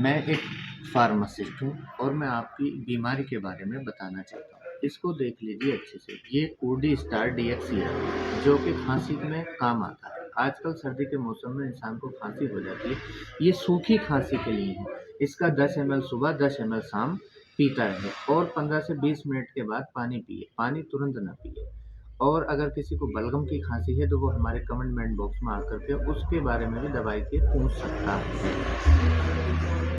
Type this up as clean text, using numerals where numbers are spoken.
मैं एक फार्मासिस्ट हूँ और मैं आपकी बीमारी के बारे में बताना चाहता हूँ। इसको देख लीजिए अच्छे से। ये कोडी स्टार डीएक्स सिरप है, जो कि खांसी में काम आता है। आजकल सर्दी के मौसम में इंसान को खांसी हो जाती है। ये सूखी खांसी के लिए है। इसका 10 ml सुबह, 10 ml शाम पीता रहे और 15 से 20 मिनट के बाद पानी पिए। पानी तुरंत ना पिए। और अगर किसी को बलगम की खांसी है तो वो हमारे कमेंट बॉक्स में आकर के उसके बारे में भी दवाई के पूछ सकता है।